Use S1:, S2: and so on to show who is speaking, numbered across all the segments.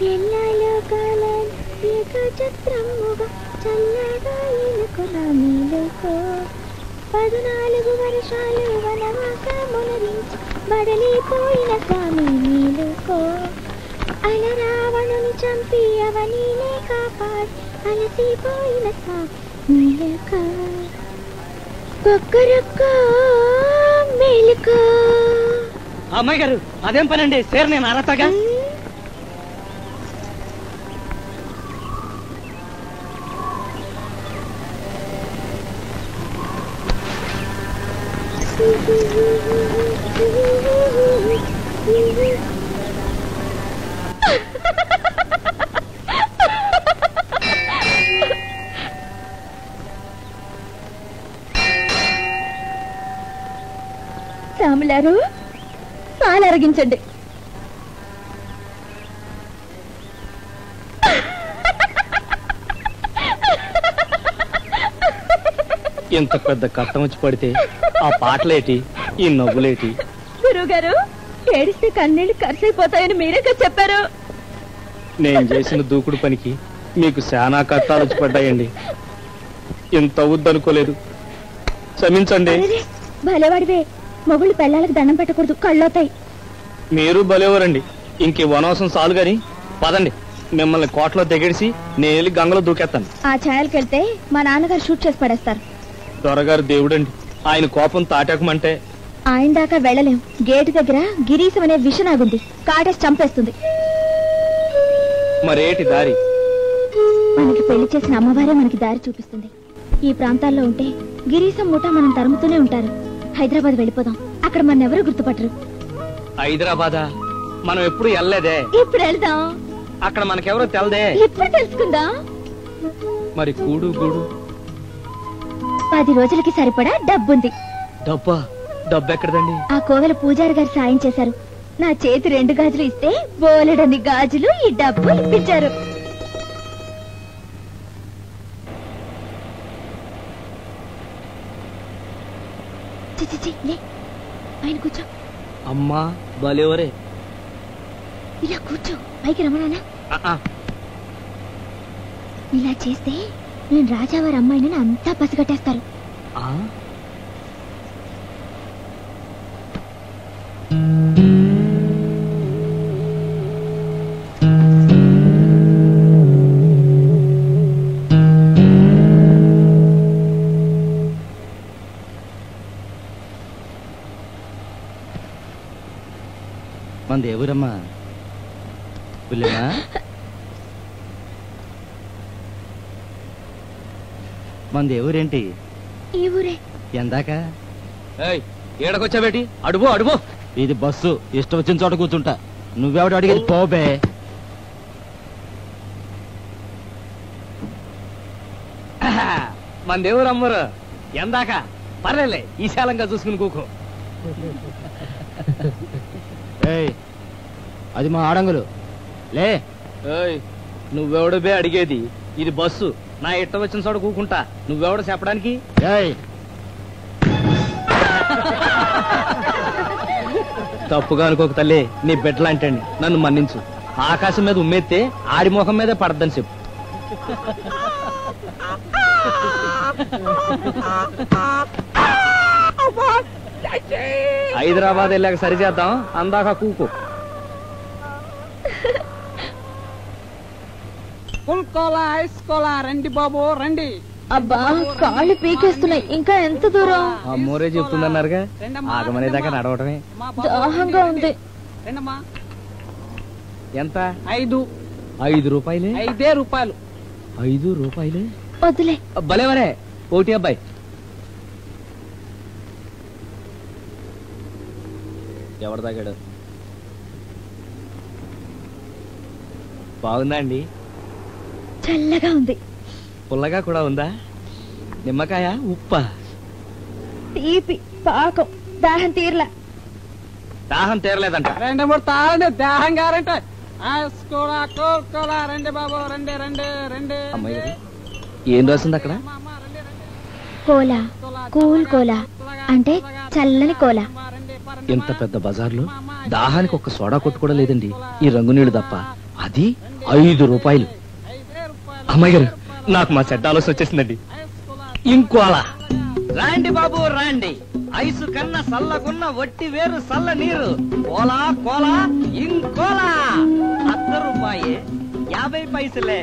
S1: ఎల్లాలో కాలం ఏకఛత్రముగా చల్లగా ఏలుకొన మేలుకో 14 వర్షాలు వనవాసమునరించి బడలిపోయిన స్వామి మేలుకో అలరావణుని చంపి అవనీనే కాపాడి అలసిపోయిన స్వామి మేలుకో కొక్కరొక్కో మేలుకో.
S2: అమ్మాయి గారు అదేం పనండి సేర్ నేను అరతగా
S1: రాములారు పాలు అరగించండి.
S2: ఎంత పెద్ద కట్టం వచ్చి పడితే ఆ పాటలేటి ఈ నవ్వులేటి?
S1: గురువు గారు ఏడిస్తే కన్నీళ్లు ఖర్చయిపోతాయని మీరేగా చెప్పారు.
S2: నేను చేసిన దూకుడు పనికి మీకు శానా కట్టాలు వచ్చి పడ్డాయండి. ఎంత అవుద్దనుకోలేదు, క్షమించండి.
S1: భలేవాడివే, మొగుళ్ళు పెళ్ళాలకు దండం పెట్టకూడదు, కళ్ళవుతాయి.
S2: మీరు భలేవారండి. ఇంకే వనవసం చాలు గాని పదండి, మిమ్మల్ని కోటలో దిగేసి నేను గంగలో దూకేస్తాను.
S1: ఆ ఛాయలకెళ్తే మా నాన్నగారు షూట్ చేసి పడేస్తారు.
S2: దొరగారు దేవుడండి, ఆయన కోపం తాటాకమంటే
S1: ఆయన దాకా వెళ్ళలేం. గేటు దగ్గర గిరీశం అనే విషనాగుంది, కాటేసి చంపేస్తుంది.
S2: మరేటి దారి?
S1: మనకి పెళ్లి చేసిన అమ్మవారే మనకి దారి చూపిస్తుంది. ఈ ప్రాంతాల్లో ఉంటే గిరీశం మూట మనం తరుముతూనే ఉంటారు. హైదరాబాద్ వెళ్ళిపోదాం, అక్కడ మన ఎవరు గుర్తుపట్టరు.
S2: హైదరాబాదా? మనం ఎప్పుడు వెళ్ళలేదే.
S1: ఇప్పుడు వెళ్దాం,
S2: అక్కడ మనకెవరో తెలదే.
S1: ఇప్పుడు తెలుసుకుందాం.
S2: మరి కూడు గూడు?
S1: 10 రోజులకి సరిపడా డబ్బుంది.
S2: డబ్బా? డబ్బెక్కడదండి?
S1: ఆ కోవెల పూజారి గారు సాయం చేశారు. నా చేతి 2 గాజులు ఇస్తే బోలెడన్ని గాజులు ఈ డబ్బు ఇప్పించారు. ఆయన కూర్చో.
S2: అమ్మా భలేవరే.
S1: ఇలా కూర్చో, పైకి రమణానా. ఇలా చేస్తే నేను రాజావారి అమ్మాయిని అంతా పసిగట్టేస్తారు.
S2: మన దేవురమ్మా పుల్లెమా? మన దేవురేంటి?
S1: ఈ ఊరే.
S2: ఎందాక ఏడకొచ్చాబేటి? అడుగు అడుగు. ఇది బస్సు, ఇష్టం వచ్చిన చోట కూర్చుంటా. నువ్వెవడు అడిగేది? పోబే. మన దేవురు అమ్మరు ఎందాక పర్లేలే, ఈశాలంగా చూసుకుని కూకో. అది మా ఆడంగులు లే. నువ్వెవడు బే అడిగేది? ఇది బస్సు, నా ఇట్ట వచ్చిన చోట కూకుంటా. నువ్వెవడు చెప్పడానికి? తప్పుగా అనుకోక తల్లి, నీ బిడ్డలాంటండి, నన్ను మన్నించు. ఆకాశం మీద ఉమ్మేస్తే ఆడి ముఖం మీదే పడద్దని చెప్పు. హైదరాబాద్ వెళ్ళాక సరి చేద్దాం, అందాక కూకో.
S3: రండి బాబు రండి.
S1: అబ్బా కాళ్ళు పీకేస్తున్నాయి, ఇంకా ఎంత దూరం?
S2: అమ్మోరే చెప్తుందన్నారుగా, ఆగమనేదాకా నడవటమే.
S1: దాహంగా ఉంది.
S2: ఎంత?
S3: 5.
S2: 5 రూపాయలే?
S3: 5 రూపాయలు.
S2: 5 రూపాయలే?
S1: వద్దులే.
S2: భలేవరే ఓటి అబ్బాయి. ఎవరు తాగాడు? బాగుందా అండి?
S1: చల్లగా ఉంది.
S2: పుల్లగా కూడా ఉందా? నిమ్మకాయ, ఉప్పా?
S1: తీపి, పాకం. దాహం తీరలా.
S2: దాహం తీరలేదంట.
S3: 2 3 తాళండి, దాహం గారంటే. రండి బాబు రండి రండి రండి.
S2: అమ్మాయి ఏం రాసింది అక్కడ?
S1: కోలా, కూల్ కోలా అంటే చల్లని కోలా.
S2: ఇంత పెద్ద బజార్లో దాహానికి ఒక్క సోడా కొట్టు కూడా లేదండి, ఈ రంగు నీళ్లు తప్ప. అది 5 రూపాయలు. అమ్మాయి గారు, నాకు మా చెడ్డ ఆలోచన వచ్చేసిందండి. ఇంకోలా రాండి బాబు రాండి, ఐసు కన్నా సల్లగున్న వట్టి వేరు సల్ల నీరు, కోలా కోలా ఇంకోలా. 1 రూపాయే 50 పైసలే.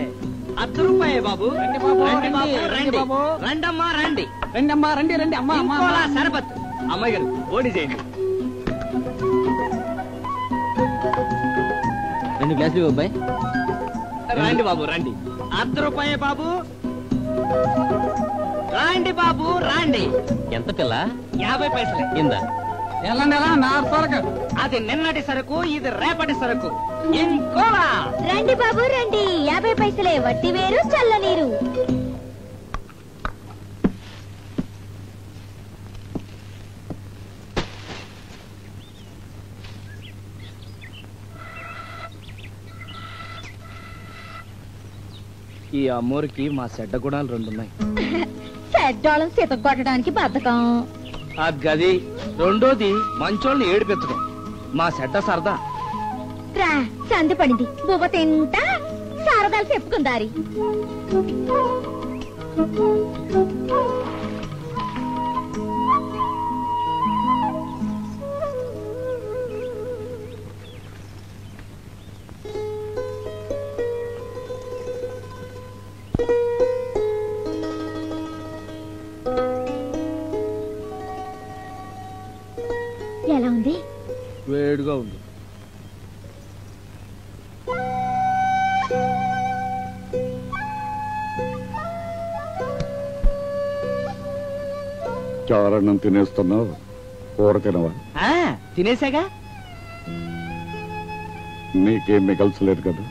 S2: 1 రూపాయే బాబు.
S3: రండి బాబు,
S2: రండి బాబు,
S3: రండి
S2: రండి
S3: బాబు.
S2: రండమ్మా రండి.
S3: రండి అమ్మా, రండి రండి అమ్మా అమ్మా
S2: ఇంకోలా సరబత్. అమ్మాయి గారు ఓడి చేయండి. 2 గ్లాసులు అబ్బాయి. రండి బాబు రండి. 1 రూపాయే బాబు. రాండి బాబు రాండి. ఎంత పిల్ల? 50 పైసలే. ఇందా
S3: వెళ్ళండి ఎలా నా సరుకు.
S2: అది నిన్నటి సరుకు, ఇది రేపటి సరుకు. ఇంకోలా
S1: రండి బాబు రండి, 50 పైసలే వట్టి వేరు చల్ల నీరు.
S2: ఈ అమ్మోరికి మా చెడ్డ గుణాలు 2 ఉన్నాయి.
S1: చెడ్డోళం సీత కొట్టడానికి బద్ధకం.
S2: ఆ గది. రెండోది మంచోళ్ళని ఏడిపెత్తడం. మా చెడ్డ సరదా.
S1: రా సంది పడింది, బువ్వ తింటా సరదాలు చెప్పుకుందారి. ఎలా ఉంది?
S2: వేడిగా ఉంది.
S4: చారణం తినేస్తున్నావు, కూర తినవా?
S2: తినేసాగా.
S4: నీకేం మిగల్చలేదు కదా.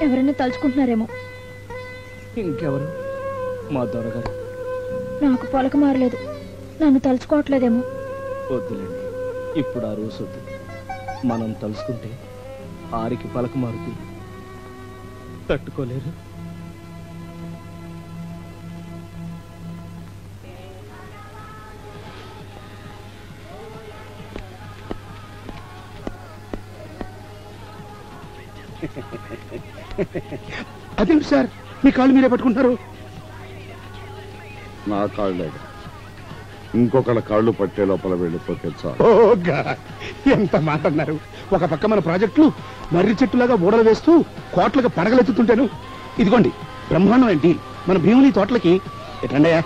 S1: ఎవరైనా తలుచుకుంటున్నారేమో.
S2: ఇంకెవరు? మా దొరగారు.
S1: నాకు పలక మారలేదు, నన్ను తలుచుకోవట్లేదేమో.
S2: వద్దులేండి, ఇప్పుడు ఆ రోజు వద్దు. మనం తలుసుకుంటే ఆరికి పలక మారుతుంది, తట్టుకోలేరు.
S5: అదేంటి సార్, మీ కాళ్ళు మీరే పట్టుకుంటారు?
S4: నా కాళ్ళే ఇంకొకళ్ళ కాళ్ళు పట్టే లోపల వెళ్ళిపోతే చాలు.
S5: ఎంత మాట అన్నారు. ఒక పక్క మన ప్రాజెక్టులు మర్రి చెట్టులాగా ఊడలు వేస్తూ కోట్లకు పడగలెత్తుతుంటాను. ఇదిగోండి బ్రహ్మాండం ఏంటి మన భీముని తోటలకి. ఎట్లండయ్యా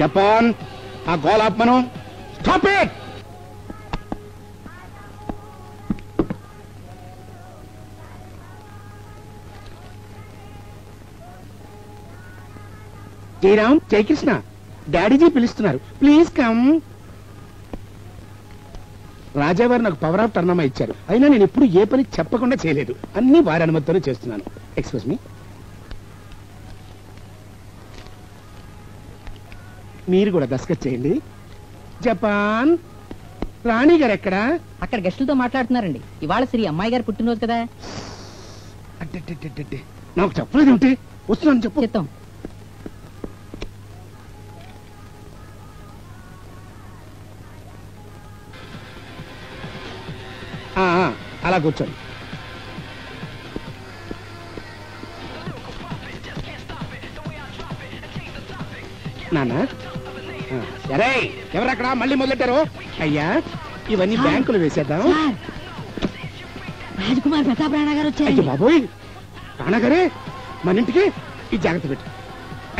S5: జపాన్ ఆ గోలాత్మను స్టాప్ ఇట్. జయరామ్, జయకృష్ణ, డాడీజీ పిలుస్తున్నారు, ప్లీజ్ కమ్. రాజావారు నాకు పవర్ ఆఫ్ టర్నమా ఇచ్చారు, అయినా నేను ఎప్పుడు ఏ పని చెప్పకుండా చేయలేదు. అన్ని వారి అనుమతితోనే చేస్తున్నాను. Excuse me. మీరు కూడా దస్కత్ చేయండి. జపాన్ రాణి గారు ఎక్కడా?
S6: అక్కడ గెస్టులతో మాట్లాడుతున్నారండి. ఇవాళ శ్రీ అమ్మాయి గారు పుట్టినరోజు కదా.
S5: అడ్డడ్డడ్డడ్డే, నాకు చెప్పలేదు ఏమిటి? వస్తున్నాను చెప్పు.
S6: చెప్తాం.
S5: అలా కూర్చోండి. నాన్న, సరే ఎవరక్కడ మళ్ళీ మొదలెట్టారు? అయ్యా ఇవన్నీ బ్యాంకులు వేసేద్దాం.
S6: రాజకుమార్ ప్రతాప్ రాణా గారు
S5: అయ్యో
S6: వచ్చారు.
S5: బాబోయ్, రాణాగారే మన ఇంటికి ఈ జాగ్రత్త పెట్టు.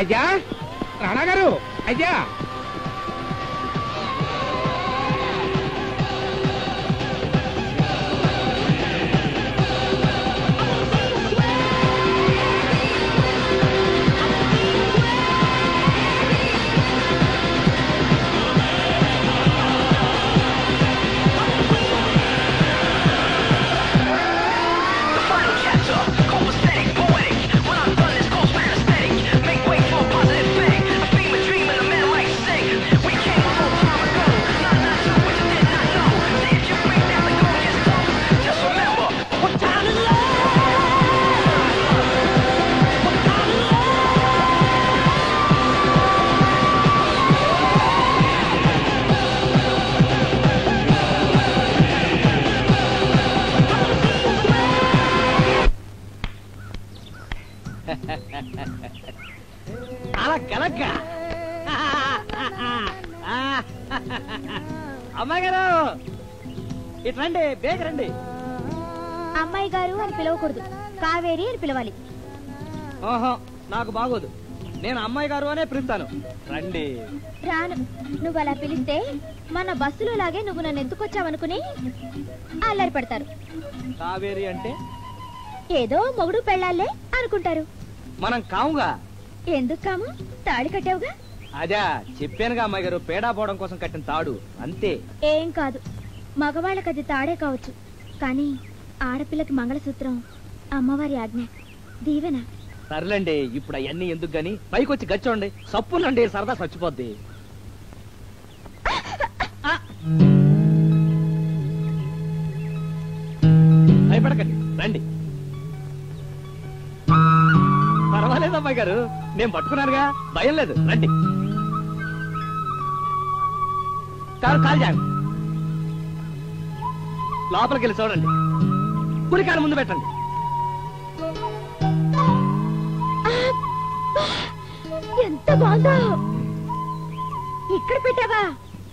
S5: అయ్యా రాణాగారు, అయ్యా
S2: ఇట్రండి బేగ రండి.
S1: అమ్మాయి గారు అని పిలవకూడదు, కావేరి అని పిలవాలి.
S2: ఓహో నాకు బాగోదు, నేను అమ్మాయి గారు అనే పిలుస్తాను. రండి.
S1: రాను. నువ్వు అలా పిలిస్తే మన బస్సులో లాగే నువ్వు నన్ను ఎందుకొచ్చావనుకుని అల్లరి పడతారు.
S2: కావేరి అంటే
S1: ఏదో మొగుడు పెళ్ళాలే అనుకుంటారు.
S2: మనం కాముగా.
S1: ఎందుకు కాము? తాళి కట్టావుగా.
S2: అదా చెప్పానుగా అమ్మాయి గారు, పేడా పోవడం కోసం కట్టిన తాడు అంతే.
S1: ఏం కాదు, మగవాళ్ళకి అది తాడే కావచ్చు, కానీ ఆడపిల్లకి మంగళసూత్రం అమ్మవారి ఆజ్ఞ, దీవెన.
S2: సర్లేండి, ఇప్పుడు అవన్నీ ఎందుకు గాని పైకి వచ్చి గచ్చోండి. సప్పులండి, సరదా చచ్చిపోద్ది. భయపడకండి, రండి. పర్వాలేదు అమ్మాయి గారు, నేను పట్టుకున్నానుగా, భయం లేదు. రండి. కాలు జాగు. లోపలికి వెళ్ళి చూడండి. కుడికాలు ముందు పెట్టండి.
S1: ఎంత బాగుందో. ఇక్కడ పెట్టావా?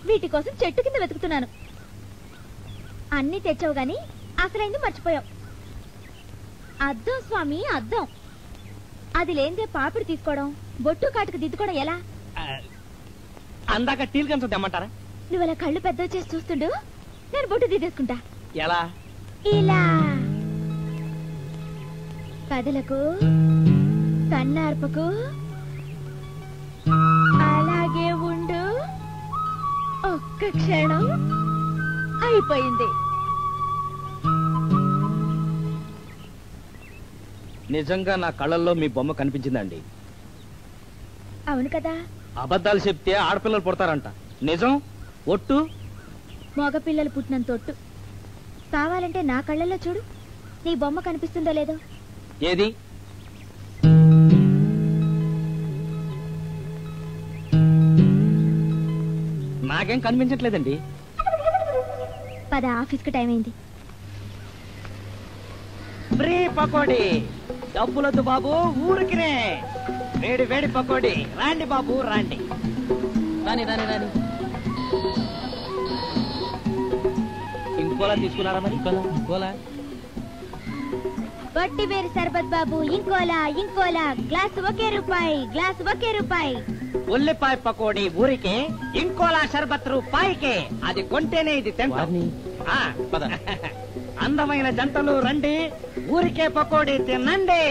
S1: వీటి కోసం చెట్టు కింద వెతుకుతున్నాను. అన్ని తెచ్చావు గాని అసలైంది మర్చిపోయావు. అద్దం స్వామి, అద్దం. అది లేనిదే పాపిడి తీసుకోవడం, బొట్టు కాటుకు దిద్దుకోవడం ఎలా?
S2: అందాక టీల్ కన్స తెమ్మంటారా?
S1: నువ్వు అలా కళ్ళు పెద్ద చేసి చూస్తుండు, నేను బొట్టు దిద్దేసుకుంటా.
S2: ఎలా?
S1: ఇలా కదలకు, కన్నార్పకు, అలాగే ఉండు. ఒక్క క్షణం అయిపోయింది.
S2: నిజంగా నా కళ్ళల్లో మీ బొమ్మ కనిపించిందండి.
S1: అవును కదా.
S2: అబద్ధాలు చెప్తే ఆడపిల్లలు పుడతారంట. నిజం ఒట్టు.
S1: మగపిల్లలు పుట్టినంత ఒట్టు. కావాలంటే నా కళ్ళల్లో చూడు, నీ బొమ్మ కనిపిస్తుందో లేదో.
S2: ఏది? నాకేం కనిపించట్లేదండి.
S1: పద, ఆఫీస్కి టైం అయింది.
S2: ఫ్రీ పకోడీ. డబ్బులొద్దు బాబు, ఊరికినే వేడి వేడి పకోడీ. రాండి బాబు రాండి.
S6: రాని రాని రాని.
S2: ఇంకోలా తీసుకున్నారా మరి?
S6: కోలా
S1: వట్టి వేరు సర్బత్ బాబు, ఇంకోలా ఇంకోలా. గ్లాస్ ఒకే రూపాయి, గ్లాస్ ఒకే రూపాయి.
S2: ఉల్లిపాయ పకోడీ ఊరికే, ఇంకోలా షర్బత్ రూపాయికే. అది కొంటేనే ఇది తింటాం. అందమైన జంటలు రండి, ఊరికే పకోడీ తినండి.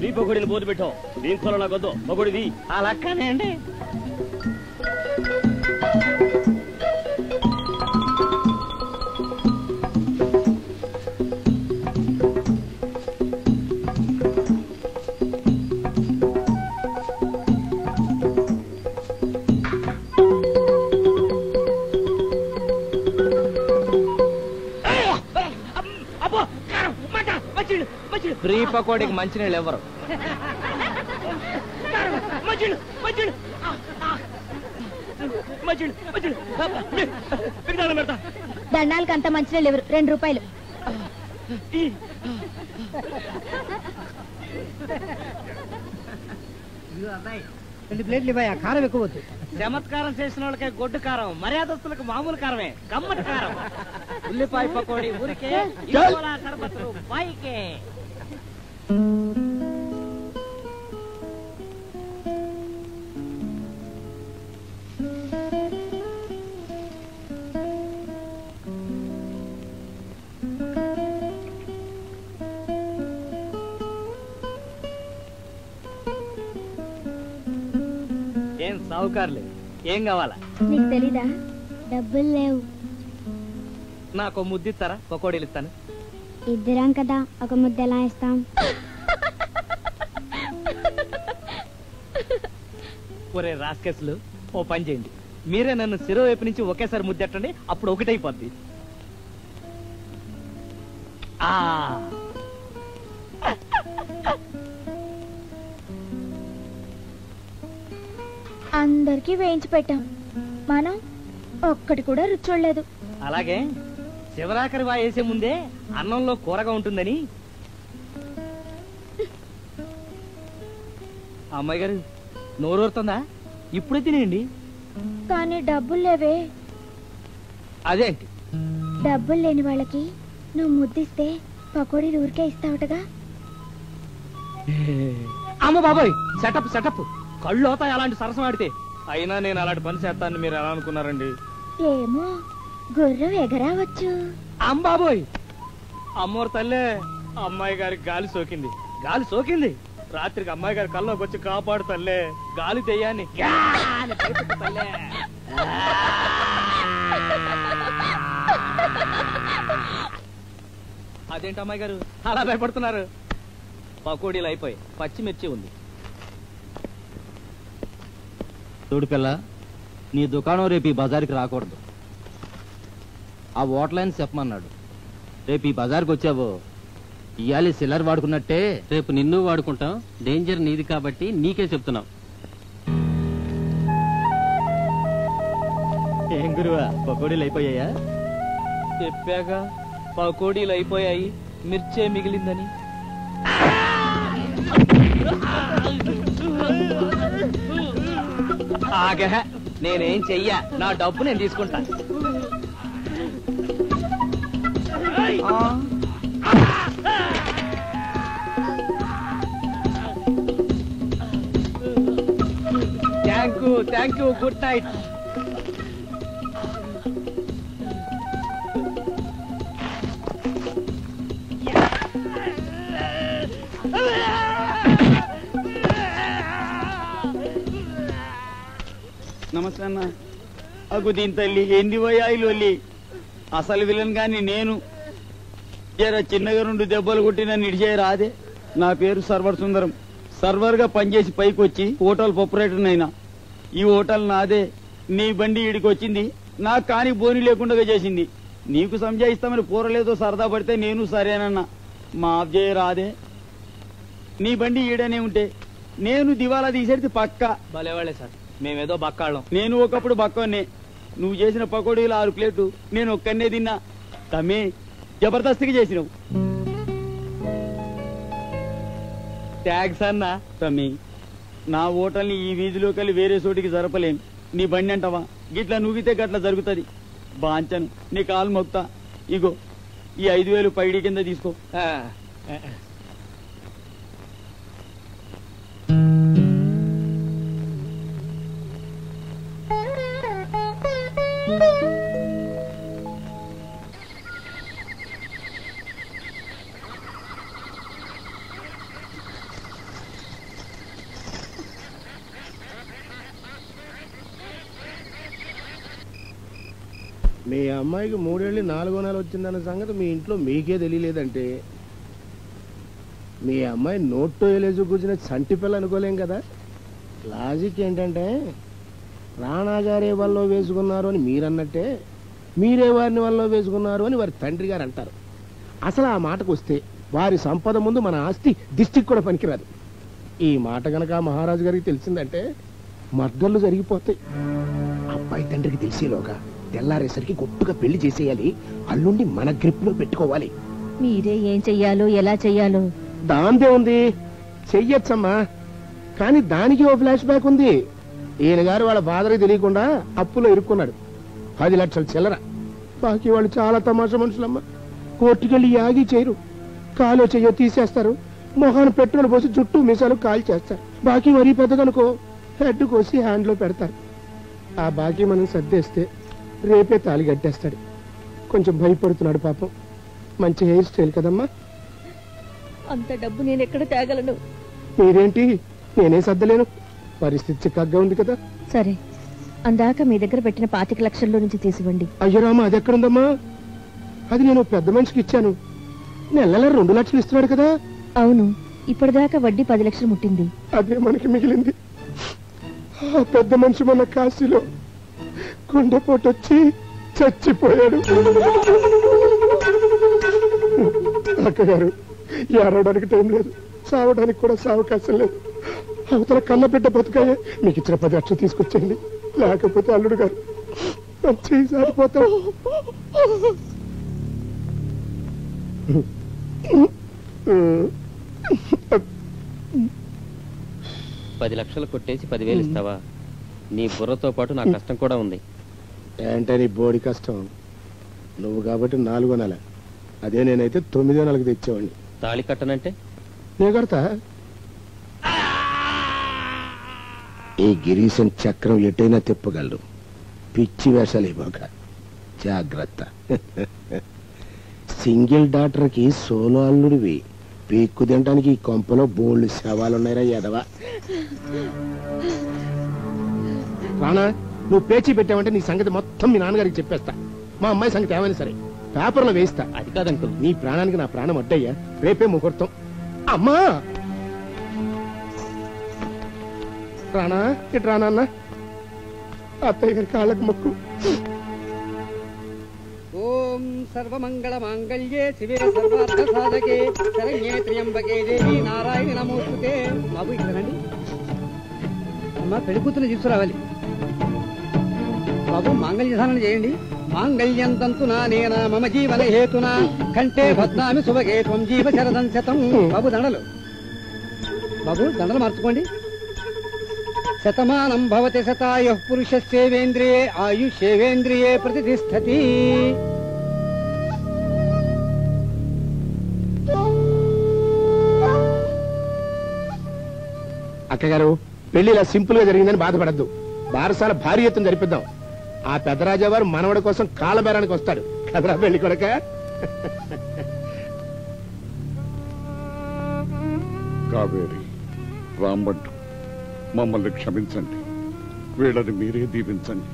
S7: నీ పకోడీని బోధ పెట్టావు, దీంట్లో నాకొద్దు పకోడీది.
S2: ఆ లక్కనే అండి. ఫ్రీ పకోడీకి మంచినీళ్ళు ఎవరు?
S1: దండాలకు అంత మంచినీళ్ళు ఎవరు? 2 రూపాయలు.
S6: రెండు ప్లేట్లు ఇవ్వయా, కారం ఎక్కువ వద్దు.
S2: చమత్కారం చేసిన వాళ్ళకే గొడ్డు కారం, మర్యాదస్తులకు మామూలు కారమే, గమ్మటి కారం. ఉల్లిపాయ పకోడీ ఊరికే, ఇంకోలా షర్బత్ రూపాయికే. ఏం సావుకారులే, ఏం కావాలా?
S1: నీకు తెలీదా? డబ్బులు లేవు.
S2: నాకు ముద్దిస్తారా? పకోడీలు ఇస్తాను.
S1: ఇద్దరం కదా, ఒక ముద్ద ఎలా ఇస్తాం?
S2: ఒరే రాస్కెస్లు, ఓ పని చేయండి, మీరే నన్ను శిరో వైపు నుంచి ఒకేసారి ముద్దెట్టండి, అప్పుడు ఒకటైపోద్ది.
S1: అందరికి వేయించి పెట్టాం, మనం ఒక్కటి కూడా రుచి చూడలేదు.
S2: అలాగే శివరాకరి వాయేసే ముందే అన్నంలో కూరగా ఉంటుందని. అమ్మాయి గారు నోరూరుతుందా? ఇప్పుడే తినేయండి.
S1: కానీ డబ్బులు లేవే.
S2: అదేంటి
S1: డబ్బులు లేని వాళ్ళకి నువ్వు ముద్దిస్తే పకోడీలు ఊరికే ఇస్తావుటగా.
S2: అమ్మ బాబాయ్, సెటప్ సెటప్. కళ్ళు అవుతాయి అలాంటి సరసం ఆడితే. అయినా నేను అలాంటి పని చేస్తానని మీరు ఎలా అనుకున్నారండి?
S1: ఏమో, గుర్రం ఎగరావచ్చు.
S2: అమ్మ బాబోయ్, అమ్మోరు తల్లే, అమ్మాయి గారికి గాలి సోకింది, గాలి సోకింది. రాత్రికి అమ్మాయి గారి కల్లోకి వచ్చి కాపాడు తల్లే, గాలి తెయ్యాన్ని తల్లే. అదేంటి అమ్మాయి గారు అలా భయపడుతున్నారు? పకోడీలు అయిపోయి పచ్చిమిర్చి ఉంది.
S8: చూడు పిల్ల, నీ దుకాణం రేపు ఈ బజార్కి రాకూడదు. ఆ ఓట్లైన్ చెప్పమన్నాడు. రేపు ఈ బజార్కి వచ్చావో ఇవాళ సిల్లర్ వాడుకున్నట్టే రేపు నిన్ను వాడుకుంటాం. డేంజర్ నీది కాబట్టి నీకే చెప్తున్నాం.
S2: ఏం గురువా, పకోడీలు అయిపోయాయా? చెప్పాగా పకోడీలు అయిపోయాయి, మిర్చే మిగిలిందని. ఆగహ, నేనేం చెయ్యా, నా డబ్బు నేను తీసుకుంటా. Thank you, good night.
S3: నమస్తే అన్న. అగు దీని తల్లి ఏంది వయ్యాయిలు అసలు విలన్ గాని నేను జర చిన్నగా 2 దెబ్బలు కొట్టి నన్ను ఇడిచే రాదే. నా పేరు సర్వర్ సుందరం. సర్వర్ గా పనిచేసి పైకి వచ్చి హోటల్ ప్రొపరేటర్ అయినా. ఈ హోటల్ నాదే. నీ బండి ఈడికి వచ్చింది, నాకు కాని బోని లేకుండా చేసింది. నీకు సంజాయిస్తామని పూరలేదో సరదా పడితే నేను సరేనన్నా. మాఫ్ చేయ రాదే. నీ బండి ఈడనే ఉంటే నేను దివాలా తీసేది పక్క.
S2: భలేవాళ్లే సార్, మేమేదో బక్కాళ్ళం.
S3: నేను ఒకప్పుడు బక్కనే. నువ్వు చేసిన పకోడీలు 6 ప్లేట్లు నేను ఒక్కనే తిన్నా. తమ్మి జబర్దస్తిగా చేసినావు.
S2: థ్యాంక్స్ అన్నా.
S3: తమ్మి, నా హోటల్ని ఈ వీధిలోకి వెళ్ళి వేరే చోటికి జరపలేను. నీ బండి అంటావా? గిట్లా నువ్వుగితే గట్లా జరుగుతుంది. బాంచను, నీ కాలు మొక్తా. ఇగో ఈ 5,000 పైడి కింద తీసుకో.
S5: మీ అమ్మాయికి 3 ఏళ్ళు 4వ నెల వచ్చిందన్న సంగతి మీ ఇంట్లో మీకే తెలియలేదంటే మీ అమ్మాయి నోట్తో వేలేసి కూర్చున్న చంటి పిల్ల అనుకోలేం కదా. లాజిక్ ఏంటంటే రాణాగారే వల్ల వేసుకున్నారు అని మీరన్నట్టే మీరే వారిని వల్ల వేసుకున్నారు అని వారి తండ్రి గారు అంటారు. అసలు ఆ మాటకు వస్తే వారి సంపద ముందు మన ఆస్తి దిష్టికి కూడా పనికిరాదు. ఈ మాట గనక మహారాజు గారికి తెలిసిందంటే మర్డర్లు జరిగిపోతాయి. అబ్బాయి తండ్రికి తెలిసేలోగా తెల్లారేసరికి గొప్పగా పెళ్లి చేసేయాలి. అల్లుండి మన గ్రిప్ లో పెట్టుకోవాలి.
S6: మీరే ఏం చెయ్యాలో ఎలా చెయ్యాలో.
S5: దాందే ఉంది, చెయ్యొచ్చమ్మా. కానీ దానికి ఓ ఫ్లాష్ బ్యాక్ ఉంది. ఈయన గారు వాళ్ళ ఫాదర్కి తెలియకుండా అప్పులో ఇరుక్కున్నాడు. 10 లక్షల చిల్లర. బాకీ వాళ్ళు చాలా తమాషా మనుషులమ్మా. కోర్టుకెళ్ళి యాగి చేయరు, కాలో చెయ్యో తీసేస్తారు. మొహాన్ని పెట్రోల్ పోసి జుట్టు మీసాలు కాల్ చేస్తారు. బాకీ మరీ పెద్దదనుకో హెడ్ కోసి హ్యాండ్ లో పెడతారు. ఆ బాకీ మనం సర్దేస్తే రేపే తాళి కట్టేస్తాడు. కొంచెం భయపడుతున్నాడు పాపం. మంచి హెయిర్ స్టైల్ కదమ్మా.
S6: అంత డబ్బు నేను ఎక్కడ తేగలను?
S5: మీరేంటి, నేనే సర్దలేను. పరిస్థితి చిక్కగా ఉంది కదా.
S6: సరే, అందాక మీ దగ్గర పెట్టిన 25 లక్షల్లో నుంచి తీసివ్వండి.
S5: అయ్యో రామా, అది ఎక్కడుందమ్మా? అది నేను పెద్ద మనిషికి ఇచ్చాను. నెల 2 లక్షలు ఇస్తున్నాడు కదా.
S6: అవును, ఇప్పటిదాకా వడ్డీ 10 లక్షలు ముట్టింది.
S5: అదే మనకి మిగిలింది. ఆ పెద్ద మనిషి మన కాశీలో గుండెపోటు వచ్చి చచ్చిపోయాడు. అక్కగారు, ఏడవడానికి టైం లేదు, సావడానికి కూడా సావకాశం లేదు. అవతల కన్న బిడ్డ బతుకాయే. మీకు ఇచ్చిన 10 లక్షలు తీసుకొచ్చేయండి, లేకపోతే అల్లుడు గారు చేయి సారిపోతాడు.
S8: 10 లక్షలు కొట్టేసి 10,000 ఇస్తావా? నీ బుర్రతో పాటు నా కష్టం కూడా ఉంది.
S5: ఏంటే నీ బోడి కష్టం? నువ్వు కాబట్టి 4 నెల, అదే నేనైతే 9 నెలలకు తెచ్చేవాడిని.
S7: తాళి కట్టనంటే
S5: నేను కడతా. ఈ గిరీశం చక్రం ఎటైనా తిప్పగలడు. పిచ్చి వేషాలు ఇవ్వక జాగ్రత్త. సింగిల్ డాక్టర్కి సోలో అల్లుడివి. పీక్కు తినడానికి ఈ కొంపలో బోల్డ్ శవాలున్నాయిరా ఎదవా. రానా, నువ్వు పేచీ పెట్టావంటే నీ సంగతి మొత్తం మీ నాన్నగారికి చెప్పేస్తా. మా అమ్మాయి సంగతి ఏమైనా సరే పేపర్లో వేయిస్తా.
S7: అది కాదంకుల్,
S5: నీ ప్రాణానికి నా ప్రాణం అడ్డయ్యా. రేపే ముహూర్తం. అమ్మా రానా, ఇటు రానా అన్న. అత్తయ్య గారి కాళ్ళకు మొక్కు.
S9: ఓం సర్వమంగళ మాంగళ్యే శివే సర్వార్థ సాధకే శరణ్యే త్ర్యంబకే దేవి నారాయణ నమోస్తుతే. బాబు ఇక్కడ రండి. అమ్మ పెళ్లి కూతురు తీసుకురావాలి. బాబు మాంగళ్య ధారణ చేయండి. మాంగళ్యం తంతునా నేనా మమ జీవన హేతునా కంటే భద్నామి శుభగే త్వం జీవ శరదం శతం. బాబు దండలు. బాబు దండలు మార్చుకోండి. శతమానం భవతి శతాయుః పురుషస్యేవేంద్రియే ఆయుష్యేవేంద్రియే ప్రతిష్టతి.
S5: అక్కగారు, పెళ్లి ఇలా సింపుల్ గా జరిగిందని బాధపడద్దు. బారసాల భారీ ఎత్తున జరిపిద్దాం. ఆ పెద్దరాజావారు మనవడి కోసం కాళ్ళబేరానికి వస్తాడు కదరా పెళ్లి కొడక.
S4: కావేరి, రాంబంటు, మమ్మల్ని క్షమించండి. వీళ్ళని మీరే దీవించండి.